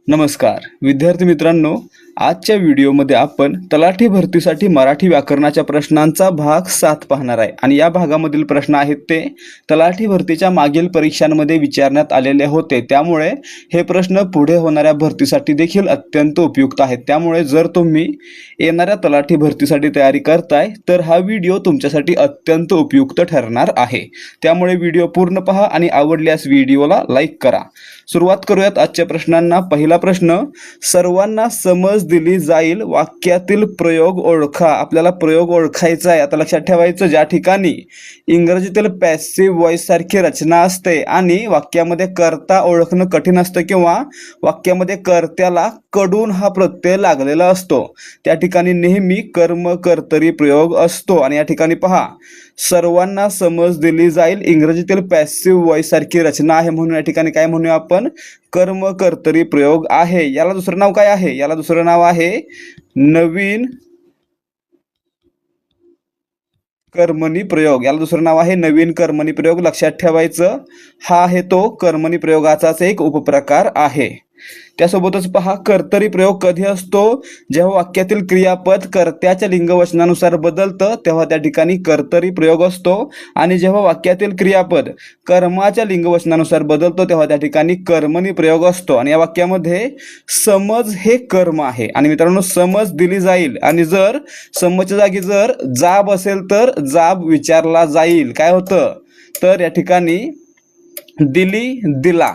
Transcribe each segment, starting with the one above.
नमस्कार विद्यार्थी मित्रांनो, आजच्या व्हिडिओमध्ये आपण तलाठी भरतीसाठी मराठी व्याकरणाच्या प्रश्नांचा भाग 7 पाहणार आहे आणि या भागामधील प्रश्न आहेत ते तलाठी भरतीच्या मागील परीक्षांमध्ये विचारण्यात आलेले होते। त्यामुळे हे प्रश्न पुढे होणाऱ्या भरतीसाठी देखील अत्यंत उपयुक्त आहेत। त्यामुळे जर तुम्ही येणाऱ्या तलाठी भरतीसाठी तयारी करताय तर हा व्हिडिओ तुमच्यासाठी अत्यंत उपयुक्त ठरणार आहे। त्यामुळे व्हिडिओ पूर्ण पहा आणि आवडल्यास व्हिडिओला लाईक करा। सुरुवात करूयात आजच्या प्रश्नांना। पहिला प्रश्न, सर्वांना समज दिली जाईल वाक्यातील प्रयोग ओळखा। आपल्याला प्रयोग ओळखायचा आहे। आता लक्षात ठेवायचं, ज्या ठिकाणी इंग्रजीतील पॅसिव्ह वॉइस सारखी रचना असते आणि वाक्यामध्ये कर्ता ओळखणं कठीण असतं किंवा वाक्यामध्ये कर्त्याला कडून हा प्रत्यय लागलेला असतो, त्या ठिकाणी नेहमी कर्म कर्तरी प्रयोग असतो। आणि या ठिकाणी पहा, सर्वांना समज दिली जाईल इंग्रजीतील पॅसिव्ह वॉइस सारखी रचना आहे, म्हणून या ठिकाणी काय म्हणूया आपण, कर्म कर्तरी प्रयोग आहे। याला दुसरं नाव काय आहे? याला दुसरं नाव आहे नवीन कर्मणी प्रयोग। याला दुसरं नाव आहे नवीन कर्मणी प्रयोग। लक्षात ठेवायचं, हा आहे तो कर्मणी प्रयोगाचाच एक उपप्रकार आहे। त्यासोबतच पहा, कर्तरी प्रयोग कधी असतो? जेव्हा वाक्यातील क्रियापद कर्त्याच्या लिंगवचनानुसार बदलतं तेव्हा त्या ठिकाणी कर्तरी प्रयोग असतो, आणि जेव्हा वाक्यातील क्रियापद कर्माच्या लिंगवचनानुसार बदलतो तेव्हा त्या ठिकाणी कर्मणी प्रयोग असतो। आणि या वाक्यामध्ये समज हे कर्म आहे। आणि मित्रांनो, समज दिली जाईल आणि जर समजच्या जागी जर जाब असेल तर जाब विचारला जाईल। काय होतं तर या ठिकाणी दिली दिला,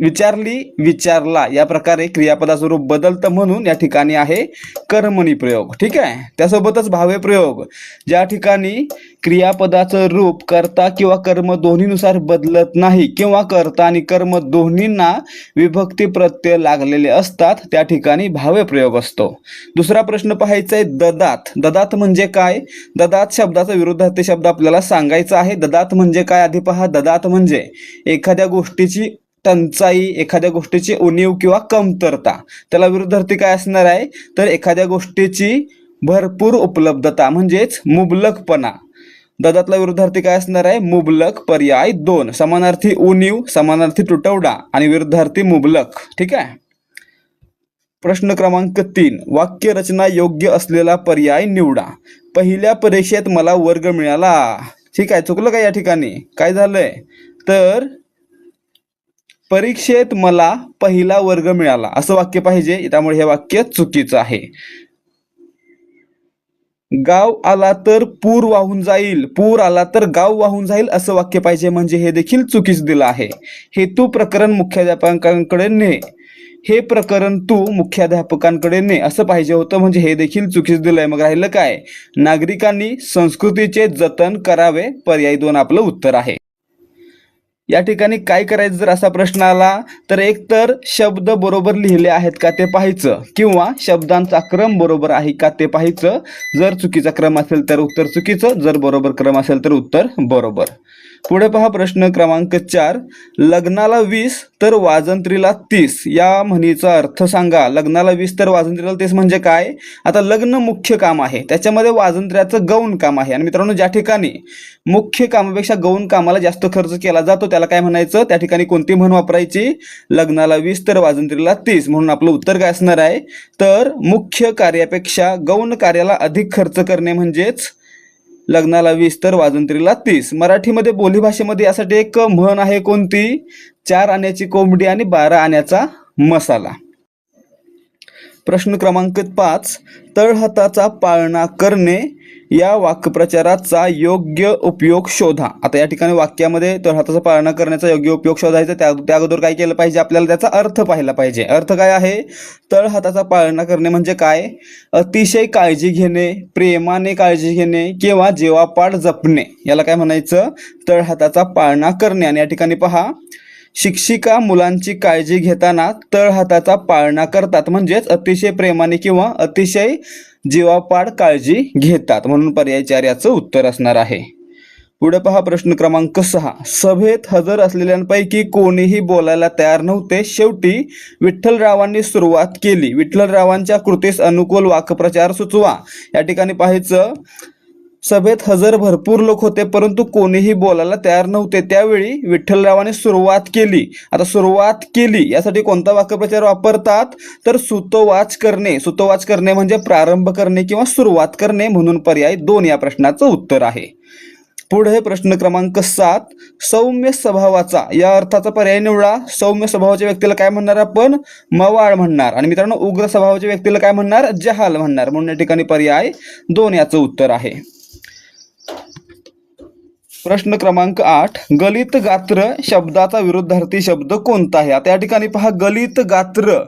विचारली विचारला, या प्रकारे क्रियापदाचं रूप बदलतं, म्हणून या ठिकाणी आहे कर्मणी प्रयोग। ठीक आहे। त्यासोबतच भावे प्रयोग, ज्या ठिकाणी क्रियापदाचं रूप कर्ता किंवा कर्म दोन्हीनुसार बदलत नाही किंवा कर्ता आणि कर्म दोन्हींना विभक्ती प्रत्यय लागलेले असतात, त्या ठिकाणी भावे प्रयोग असतो। दुसरा प्रश्न पाहायचा आहे, ददात। ददात म्हणजे काय? ददात शब्दाचा विरुद्धार्थी शब्द आपल्याला सांगायचा आहे। ददात म्हणजे काय? आधी पहा, ददात म्हणजे एखाद्या गोष्टीची टंचाई, एखाद्या गोष्टीची उणीव किंवा कमतरता। त्याला विरुद्धार्थी काय असणार आहे तर एखाद्या गोष्टीची भरपूर उपलब्धता म्हणजेच मुबलकपणा। ददातला विरुद्धार्थी काय असणार आहे? मुबलक। पर्याय 2, समानार्थी उणीव, समानार्थी तुटवडा आणि विरुद्धार्थी मुबलक। ठीक आहे। प्रश्न क्रमांक 3, वाक्य रचना योग्य असलेला पर्याय निवडा। पहिल्या परीक्षेत मला वर्ग मिळाला। ठीक आहे, चुकलं का? या ठिकाणी काय झालंय तर परीक्षेत मला पहिला वर्ग मिळाला असं वाक्य पाहिजे, त्यामुळे हे वाक्य चुकीचं आहे। गाव आला तर पूर वाहून जाईल, पूर आला तर गाव वाहून जाईल असं वाक्य पाहिजे, म्हणजे हे देखील चुकीचं दिलं आहे। हेतू प्रकरण मुख्याध्यापकांकडे ने, हे प्रकरण तू मुख्याध्यापकांकडे ने असं पाहिजे होतं, म्हणजे हे देखील चुकीचं दिलंय। मग राहिलं काय? नागरिकांनी संस्कृतीचे जतन करावे। पर्याय 2 आपलं उत्तर आहे। या ठिकाणी काय करायचं जर असा प्रश्न आला तर एक तर शब्द बरोबर लिहिले आहेत का ते पाहायचं, किंवा शब्दांचा क्रम बरोबर आहे का ते पाहायचं। जर चुकीचा क्रम असेल तर उत्तर चुकीचं, जर बरोबर क्रम असेल तर उत्तर बरोबर। पुढे पहा, प्रश्न क्रमांक 4, लग्नाला 20 तर वाजंत्रीला 30 या म्हणीचा अर्थ सांगा। लग्नाला 20 तर वाजंत्रीला 30 म्हणजे काय? आता लग्न मुख्य काम आहे, त्याच्यामध्ये वाजंत्र्याचं गौण काम आहे। आणि मित्रांनो, ज्या ठिकाणी मुख्य कामापेक्षा गौण कामाला जास्त खर्च केला जातो त्याला काय म्हणायचं? त्या ठिकाणी कोणती म्हण वापरायची? लग्नाला 20 तर वाजंत्रीला 30। म्हणून आपलं उत्तर काय असणार आहे तर मुख्य कार्यापेक्षा गौण कार्याला अधिक खर्च करणे म्हणजेच लग्नाला 20 तर वाजंत्रीला 30। मराठीमध्ये बोलीभाषेमध्ये यासाठी एक म्हण आहे, कोणती? 4 आण्याची कोंबडी आणि 12 आण्याचा मसाला। प्रश्न क्रमांक 5, तळहाताचा पाळणा करणे या वाक्प्रचाराचा योग्य उपयोग शोधा। आता या ठिकाणी वाक्यामध्ये तळहाताचा पाळणा करण्याचा योग्य उपयोग शोधायचा, त्या अगोदर काय केलं पाहिजे? आपल्याला त्याचा अर्थ पाहिला पाहिजे। अर्थ काय आहे? तळहाताचा पाळणा करणे म्हणजे काय? अतिशय काळजी घेणे, प्रेमाने काळजी घेणे किंवा जीवापाड जपणे, याला काय म्हणायचं? तळहाताचा पाळणा करणे। आणि या ठिकाणी पहा, शिक्षिका मुलांची काळजी घेताना तळहाताचा पाळणा करतात, म्हणजेच अतिशय प्रेमाने किंवा अतिशय जीवापाड काळजी घेतात, म्हणून पर्याय 4 याचं उत्तर असणार आहे। पुढे पहा, प्रश्न क्रमांक 6, सभेत हजर असलेल्यांपैकी कोणीही बोलायला तयार नव्हते, शेवटी विठ्ठलरावांनी सुरुवात केली। विठ्ठलरावांच्या कृतीस अनुकूल वाक्प्रचार सुचवा। या ठिकाणी पाहायचं, सभेत हजर भरपूर लोक होते, परंतु कोणीही बोलायला तयार नव्हते. त्यावेळी विठ्ठलरावांनी सुरुवात केली. आता सुरुवात केली यासाठी कोणता वाक्यप्रचार वापरतात, तर सुतोवाच करणे. सुतोवाच करणे म्हणजे प्रारंभ करणे किंवा सुरुवात करणे, म्हणून पर्याय 2 या प्रश्नाचं उत्तर आहे. पुढे प्रश्न क्रमांक 7, सौम्य स्वभावाचा या अर्थाचा पर्याय निवडा. सौम्य स्वभावाच्या व्यक्तीला काय म्हणणार आपण, मवाळ म्हणणार. आणि मित्रांनो, उग्र स्वभावाच्या व्यक्तीला काय म्हणणार, जहाल म्हणणार. म्हणून या ठिकाणी पर्याय 2 याचं उत्तर आहे. प्रश्न क्रमांक 8, गलित गात्र शब्दाचा विरुद्धार्थी शब्द कोणता आहे. आता या ठिकाणी पहा, गलित गात्र,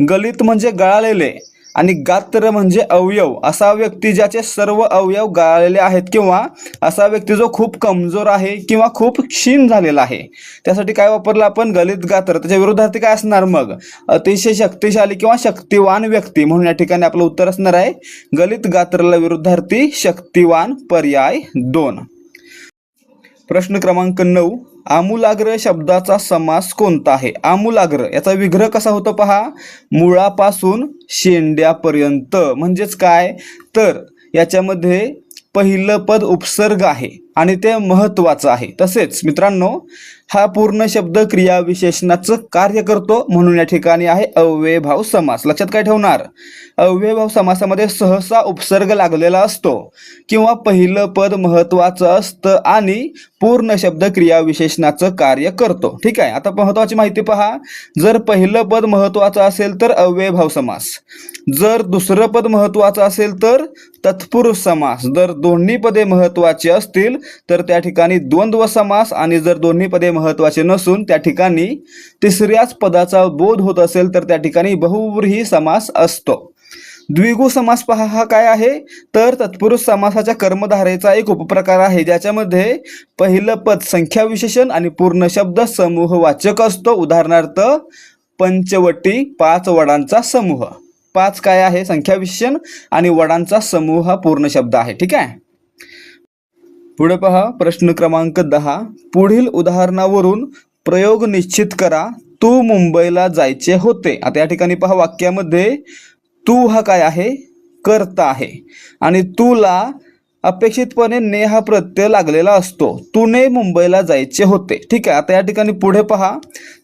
गलित म्हणजे गळालेले आणि गात्र म्हणजे अवयव. असा व्यक्ती ज्याचे सर्व अवयव गळालेले आहेत, किंवा असा व्यक्ती जो खूप कमजोर आहे किंवा खूप क्षीण झालेला आहे. त्यासाठी काय वापरलं आपण, गलित गात्र. त्याच्या विरुद्धार्थी काय असणार मग, अतिशय शक्तिशाली किंवा शक्तिवान व्यक्ती. म्हणून या ठिकाणी आपलं उत्तर असणार आहे गलित गात्रला विरुद्धार्थी शक्तिवान, पर्याय 2. प्रश्न क्रमांक 9, आमूलाग्र शब्दाचा समास कोणता आहे. आमूलाग्र याचा विग्रह कसा होतो पहा, मुळापासून शेंड्यापर्यंत. म्हणजेच काय, तर याच्यामध्ये पहिलं पद उपसर्ग आहे आणि ते महत्वाचं आहे. तसेच मित्रांनो, हा पूर्ण शब्द क्रियाविशेषणाचं कार्य करतो, म्हणून या ठिकाणी आहे अव्ययभाव समास. लक्षात काय ठेवणार, अव्ययभाव समासामध्ये सहसा उपसर्ग लागलेला असतो किंवा पहिलं पद महत्वाचं असतं आणि पूर्ण शब्द क्रियाविशेषणाचं कार्य करतो. ठीक आहे. आता महत्वाची माहिती पहा, जर पहिलं पद महत्वाचं असेल तर अव्ययभाव समास, जर दुसरं पद महत्वाचं असेल तर तत्पुरुष समास, जर दोन्ही पदे महत्वाची असतील तर त्या ठिकाणी द्वंद्व समास, आणि जर दोन्ही पदे महत्वाचे नसून त्या ठिकाणी तिसऱ्याच पदाचा बोध होत असेल तर त्या ठिकाणी बहुव्रीही समास असतो. द्विगु समास पहा, हा काय आहे, तर तत्पुरुष समासाच्या कर्मधारेचा एक उपप्रकार आहे, ज्याच्यामध्ये पहिलं पद संख्या विशेषण आणि पूर्ण शब्द समूहवाचक असतो. उदाहरणार्थ पंचवटी, 5 वडांचा समूह. 5 काय आहे, संख्या विशेषण, आणि वडांचा समूह हा पूर्ण शब्द आहे. ठीक आहे. पुढे पहा, प्रश्न क्रमांक 10, पुढील उदाहरणावरून प्रयोग निश्चित करा. तू मुंबईला जायचे होते. आता या ठिकाणी पहा, वाक्यामध्ये तू हा काय आहे, कर्ता आहे, आणि तुला अपेक्षितपणे ने हा प्रत्यय लागलेला असतो. तूने मुंबईला जायचे होते. ठीक आहे. आता या ठिकाणी पुढे पहा,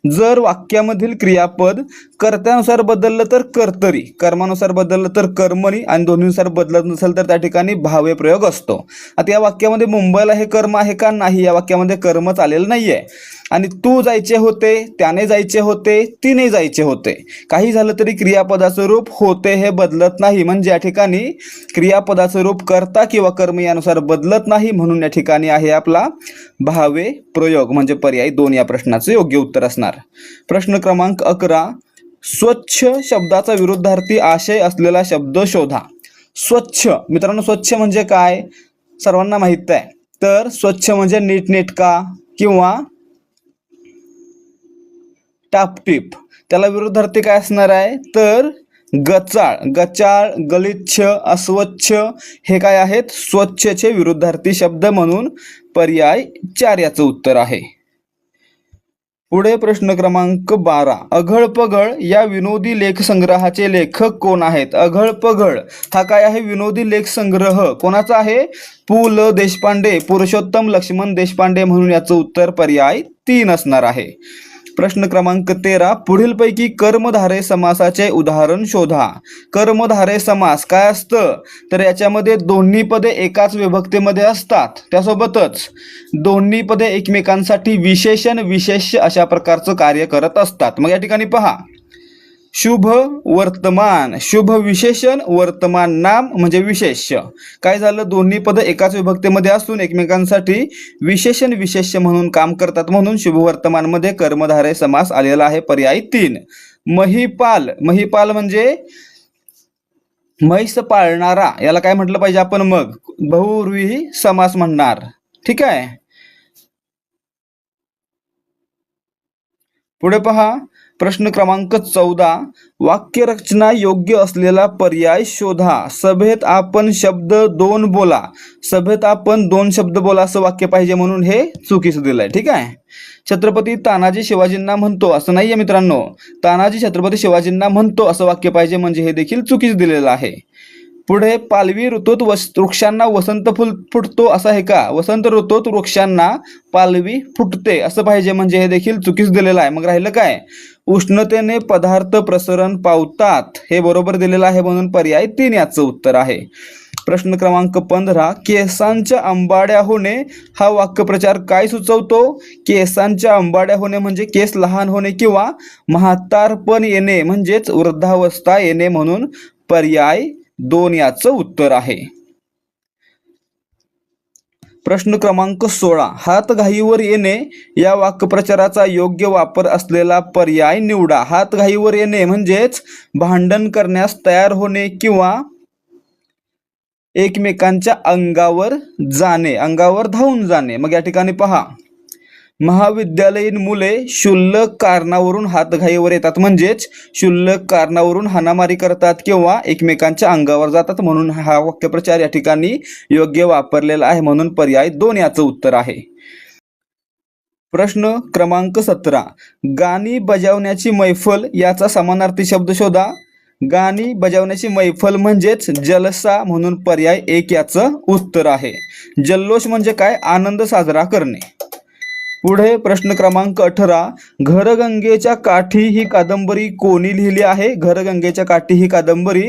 जर वाक्यामधील क्रियापद कर्त्यानुसार बदललं तर कर्तरी, कर्मानुसार बदललं तर कर्मणी, आणि दोन्हीनुसार बदलत नसेल तर त्या ठिकाणी भावे प्रयोग असतो. आता या वाक्यामध्ये मुंबईला हे कर्म आहे का, नाही. या वाक्यामध्ये कर्मच आलेलं नाहीये. आणि तू जायचे होते, त्याने जायचे होते, तिने जायचे होते. काही झालं तरी क्रियापदाचं रूप होते हे बदलत नाही. म्हणजे या ठिकाणी क्रियापदाचं रूप कर्ता किंवा कर्म यानुसार बदलत नाही. म्हणून या ठिकाणी आहे आपला भावे प्रयोग, म्हणजे पर्याय 2 या प्रश्नाचं योग्य उत्तर असणार. प्रश्न क्रमांक 11, स्वच्छ शब्दाचा विरुद्धार्थी आशय असलेला शब्द शोधा. स्वच्छ, मित्रांनो, स्वच्छ म्हणजे काय, सर्वांना माहित आहे. तर स्वच्छ म्हणजे नीटनेटका किंवा टापटीप. त्याला विरुद्धार्थी काय असणार आहे, तर गचाळ, गचाळ, गलिच्छ, अस्वच्छ हे काय आहेत, स्वच्छचे विरुद्धार्थी शब्द, म्हणून पर्याय 4 याचं उत्तर आहे. पुढे प्रश्न क्रमांक 12, अघळपघळ या विनोदी लेख संग्रहाचे लेखक कोण आहेत. अघळपघळ हा काय आहे, विनोदी लेख संग्रह कोणाचा आहे, पु ल देशपांडे, पुरुषोत्तम लक्ष्मण देशपांडे. म्हणून याचं उत्तर पर्याय 3 असणार आहे. प्रश्न क्रमांक 13, पुढीलपैकी कर्मधारय समासाचे उदाहरण शोधा. कर्मधारय समास काय असतं, तर याच्यामध्ये दोन्ही पदे एकाच विभक्तीमध्ये असतात, त्यासोबतच दोन्ही पदे एकमेकांसाठी विशेषण विशेष्य अशा प्रकारचं कार्य करत असतात. मग या ठिकाणी पहा, शुभ वर्तमान, शुभ विशेषण, वर्तमान नाम म्हणजे विशेष्य. काय झालं, दोन्ही पद एकाच विभक्तीमध्ये असून एकमेकांसाठी विशेषण विशेष्य म्हणून काम करतात. म्हणून शुभ वर्तमान मध्ये कर्मधारय समास आलेला आहे, पर्याय 3. महिपाल, महिपाल म्हणजे म्हैस पाळणारा, याला काय म्हटलं पाहिजे आपण, मग बहुव्रीही समास म्हणणार. ठीक आहे. पुढे पहा, प्रश्न क्रमांक 14, वाक्यरचना योग्य असलेला पर्याय शोधा. सभेत आपण शब्द 2 बोला. सभेत आपण 2 शब्द बोला असं वाक्य पाहिजे, म्हणून हे चुकीचं दिलंय. ठीक आहे. छत्रपती तानाजी शिवाजींना म्हणतो असं नाहीये मित्रांनो, तानाजी छत्रपती शिवाजींना म्हणतो असं वाक्य पाहिजे, म्हणजे हे देखील चुकीचं दिलेलं आहे. पुढे पालवी ऋतूत वृक्षांना वसंत फुल फुटतो असं आहे का? वसंत ऋतूत वृक्षांना पालवी फुटते असं पाहिजे, म्हणजे हे देखील चुकीच दिलेलं आहे. मग राहिलं काय? उष्णतेने पदार्थ प्रसरण पावतात, हे बरोबर दिलेलं आहे म्हणून पर्याय 3 याचं उत्तर आहे. प्रश्न क्रमांक 15, केसांच्या अंबाड्या होणे हा वाक्यप्रचार काय सुचवतो? केसांच्या अंबाड्या होणे म्हणजे केस लहान होणे किंवा म्हातारपण येणे म्हणजेच वृद्धावस्था येणे, म्हणून पर्याय 2 याचं उत्तर आहे. प्रश्न क्रमांक 16, हातघाईवर येणे या वाक्यप्रचाराचा योग्य वापर असलेला पर्याय निवडा. हातघाईवर येणे म्हणजेच भांडण करण्यास तयार होणे किंवा एकमेकांच्या अंगावर जाणे, अंगावर धावून जाणे. मग या ठिकाणी पहा, महाविद्यालयीन मुले क्षुल्लक कारणावरून हातघाईवर येतात म्हणजेच क्षुल्लक कारणावरून हाणामारी करतात किंवा एकमेकांच्या अंगावर जातात, म्हणून हा वाक्यप्रचार या ठिकाणी योग्य वापरलेला आहे, म्हणून पर्याय 2 याचं उत्तर आहे. प्रश्न क्रमांक 17, गाणी बजावण्याची मैफल याचा समानार्थी शब्द शोधा. गाणी बजावण्याची मैफल म्हणजेच जलसा, म्हणून पर्याय 1 याचं उत्तर आहे. जल्लोष म्हणजे काय? आनंद साजरा करणे. पुढे प्रश्न क्रमांक 18, घरगंगेच्या काठी ही कादंबरी कोणी लिहिली आहे? घरगंगेच्या काठी ही कादंबरी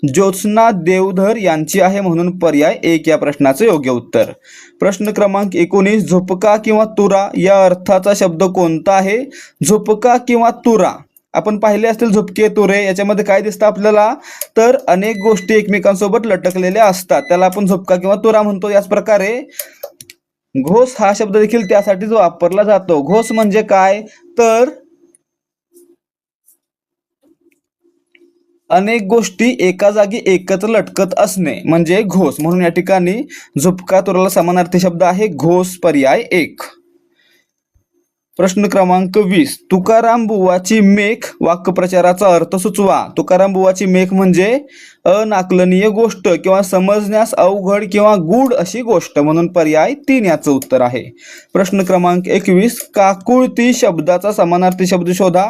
ज्योत्स्ना देवधर यांची आहे, म्हणून पर्याय 1 या प्रश्नाचे योग्य उत्तर. प्रश्न क्रमांक 19, झोपका किंवा तुरा या अर्थाचा शब्द कोणता आहे? झोपका किंवा तुरा आपण पाहिले असतील, झोपके तुरे याच्यामध्ये काय दिसतं आपल्याला? तर अनेक गोष्टी एकमेकांसोबत लटकलेल्या असतात, त्याला आपण झोपका किंवा तुरा म्हणतो. याच प्रकारे घोस हा शब्द देखील त्यासाठीच वापरला जातो. घोस म्हणजे काय? तर अनेक गोष्टी एका जागी एकत्र लटकत असणे म्हणजे घोस, म्हणून या ठिकाणी झुपका तुराला समानार्थी शब्द आहे घोस, पर्याय 1. प्रश्न क्रमांक 20, तुकाराम बुवाची मेख वाक्यप्रचाराचा अर्थ सुचवा. तुकाराम बुवाची मेख म्हणजे अनाकलनीय गोष्ट किंवा समजण्यास अवघड किंवा गूढ अशी गोष्ट, म्हणून पर्याय 3 याचं उत्तर आहे. प्रश्न क्रमांक 21, काकुळती शब्दाचा समानार्थी शब्द शोधा.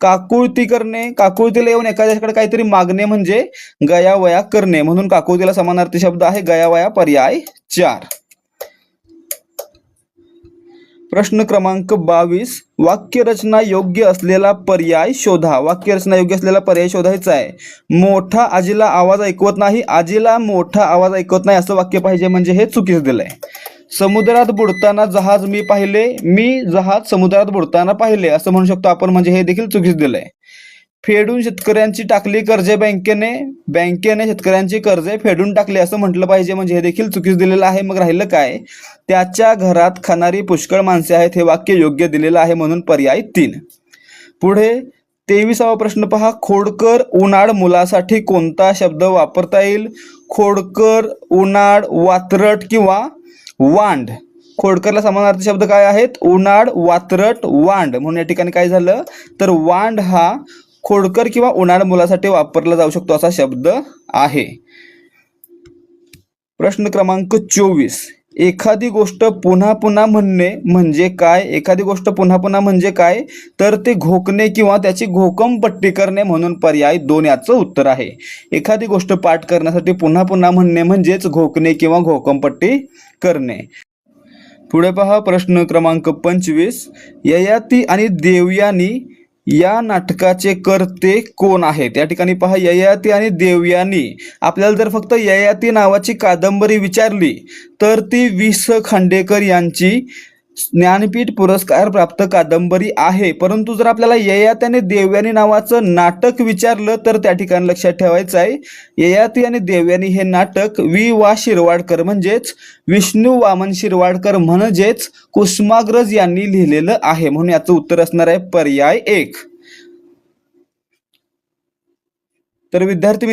काकुळती करणे, काकुळतीला येऊन एखाद्याकडे काहीतरी मागणे म्हणजे गयावया करणे, म्हणून काकुळतीला समानार्थी शब्द आहे गयावया, पर्याय 4. प्रश्न क्रमांक 22, वाक्यरचना योग्य असलेला पर्याय शोधा. वाक्यरचना योग्य असलेला पर्याय शोधायचा आहे. मोठा आजीला आवाज ऐकवत नाही, आजीला मोठा आवाज ऐकवत नाही असं वाक्य पाहिजे, म्हणजे हे चुकीचं दिलंय. समुद्रात बुडताना जहाज मी पाहिले, मी जहाज समुद्रात बुडताना पाहिले असं म्हणू शकतो आपण, म्हणजे हे देखील चुकीचं दिलंय. फेडून शेतकऱ्यांची टाकली कर्जे बँकेने, बँकेने शेतकऱ्यांची कर्जे फेडून टाकली असं म्हटलं पाहिजे, म्हणजे हे देखील चुकीचं दिलेलं आहे. मग राहिलं काय? त्याच्या घरात खाणारी पुष्कळ माणसे आहेत, हे वाक्य योग्य दिलेलं आहे, म्हणून पर्याय 3. पुढे 23वा प्रश्न पहा, खोडकर उनाड मुलासाठी कोणता शब्द वापरता येईल? खोडकर, उनाड, वात्रट किंवा वांड. खोडकरला समानार्थी शब्द काय आहेत? उनाड, वात्रट, वांड, म्हणून या ठिकाणी काय झालं तर वांड हा खोडकर किंवा उनाड मुलासाठी वापरला जाऊ शकतो असा शब्द आहे. प्रश्न क्रमांक 24, एखादी गोष्ट पुन्हा पुन्हा म्हणणे म्हणजे काय? एखादी गोष्ट पुन्हा पुन्हा म्हणजे काय? तर ते घोकणे किंवा त्याची घोकमपट्टी करणे, म्हणून पर्याय 2 याचं उत्तर आहे. एखादी गोष्ट पाठ करण्यासाठी पुन्हा पुन्हा म्हणणे म्हणजेच घोकणे किंवा घोकमपट्टी करणे. पुढे पहा प्रश्न क्रमांक 25, ययाती आणि देवयानी या नाटकाचे कर्ते कोण आहेत? या ठिकाणी पहा, ययाती आणि देवयानी. आपल्याला जर फक्त ययाती नावाची कादंबरी विचारली तर ती वि. स. खांडेकर यांची ज्ञानपीठ पुरस्कार प्राप्त कादंबरी आहे. परंतु जर आपल्याला ययाती आणि देवयानी नावाचं नाटक विचारलं तर त्या ठिकाणी लक्षात ठेवायचं आहे, ययाती आणि देवयानी हे नाटक वि. वा. शिरवाडकर म्हणजेच विष्णू वामन शिरवाडकर म्हणजेच कुसुमाग्रज यांनी लिहिलेलं आहे, म्हणून याचं उत्तर असणार आहे पर्याय 1. तर विद्यार्थी